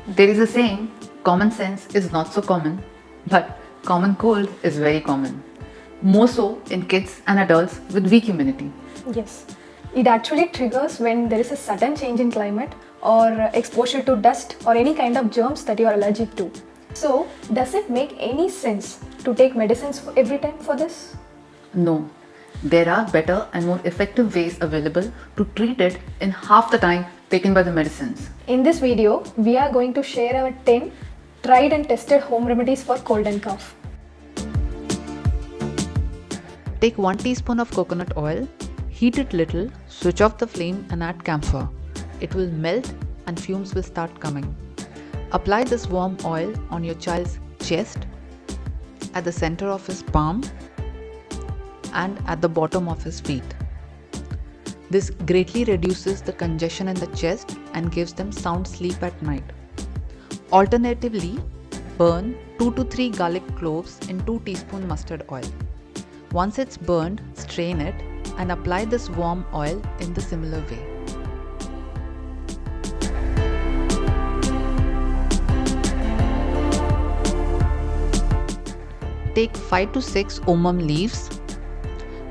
There is a saying, common sense is not so common, but common cold is very common. More so in kids and adults with weak immunity. Yes, it actually triggers when there is a sudden change in climate or exposure to dust or any kind of germs that you are allergic to. So, does it make any sense to take medicines every time for this? No, there are better and more effective ways available to treat it in half the time taken by the medicines. In this video, we are going to share our 10 tried and tested home remedies for cold and cough. Take 1 teaspoon of coconut oil, heat it little, switch off the flame and add camphor. It will melt and fumes will start coming. Apply this warm oil on your child's chest, at the center of his palm and at the bottom of his feet. This greatly reduces the congestion in the chest and gives them sound sleep at night. Alternatively, burn 2 to 3 garlic cloves in 2 teaspoon mustard oil. Once it's burned, strain it and apply this warm oil in the similar way. Take 5 to 6 omum leaves,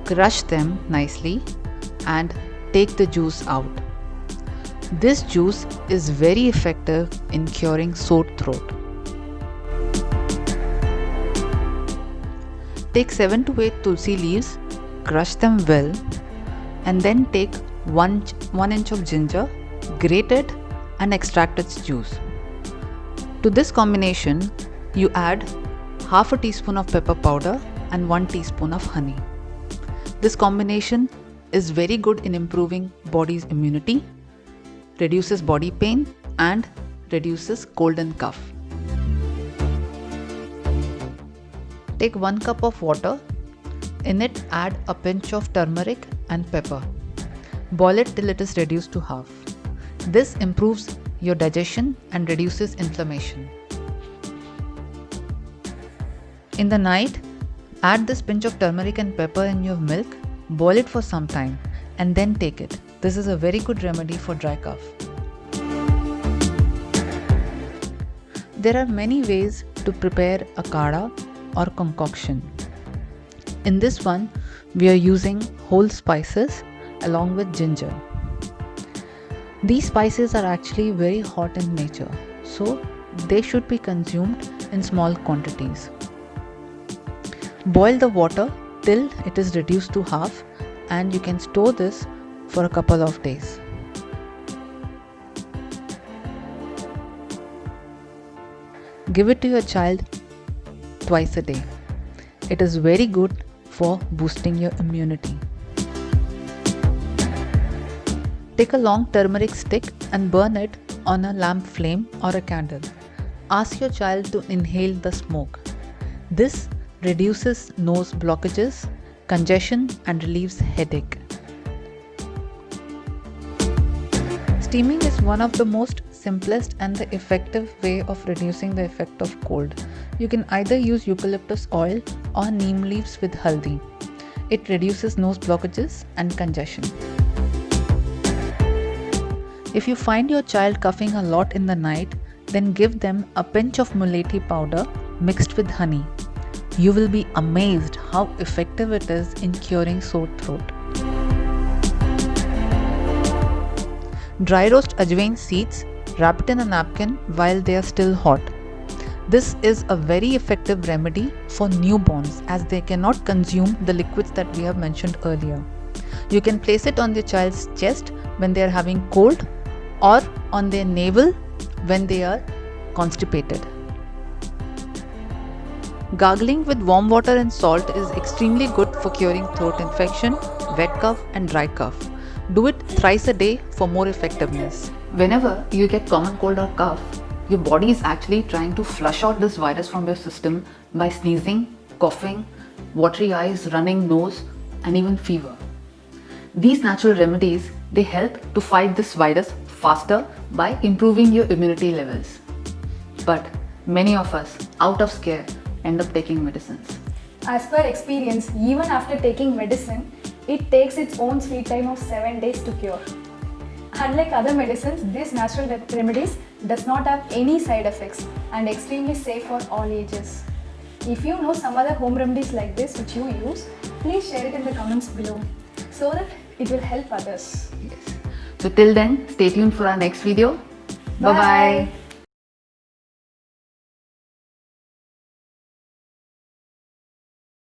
crush them nicely and take the juice out. This juice is very effective in curing sore throat. Take 7 to 8 tulsi leaves, crush them well and then take 1 inch of ginger, grate it and extract its juice. To this combination, you add half a teaspoon of pepper powder and 1 teaspoon of honey. This combination is very good in improving body's immunity, reduces body pain and reduces cold and cough. Take 1 cup of water. In it add a pinch of turmeric and pepper. Boil it till it is reduced to half. This improves your digestion and reduces inflammation. In the night, add this pinch of turmeric and pepper in your milk, boil it for some time and then take it. This is a very good remedy for dry cough. There are many ways to prepare a kadha or concoction. In this one, we are using whole spices along with ginger. These spices are actually very hot in nature, so they should be consumed in small quantities. Boil the water till it is reduced to half and you can store this for a couple of days. Give it to your child twice a day. It is very good for boosting your immunity. Take a long turmeric stick and burn it on a lamp flame or a candle. Ask your child to inhale the smoke. This reduces nose blockages, congestion and relieves headache. Steaming is one of the most simplest and the effective way of reducing the effect of cold. You can either use eucalyptus oil or neem leaves with haldi. It reduces nose blockages and congestion. If you find your child coughing a lot in the night, then give them a pinch of mulethi powder mixed with honey. You will be amazed how effective it is in curing sore throat. Dry roast ajwain seeds, wrap it in a napkin while they are still hot. This is a very effective remedy for newborns as they cannot consume the liquids that we have mentioned earlier. You can place it on the child's chest when they are having cold or on their navel when they are constipated. Gargling with warm water and salt is extremely good for curing throat infection, wet cough and dry cough. Do it thrice a day for more effectiveness. Whenever you get common cold or cough, your body is actually trying to flush out this virus from your system by sneezing, coughing, watery eyes, running nose and even fever. These natural remedies, they help to fight this virus faster by improving your immunity levels. But many of us, out of scare, end up taking medicines. As per experience, even after taking medicine, it takes its own sweet time of 7 days to cure. Unlike other medicines, these natural remedies does not have any side effects and extremely safe for all ages. If you know some other home remedies like this which you use, please share it in the comments below so that it will help others. Yes. So till then, stay tuned for our next video. Bye bye.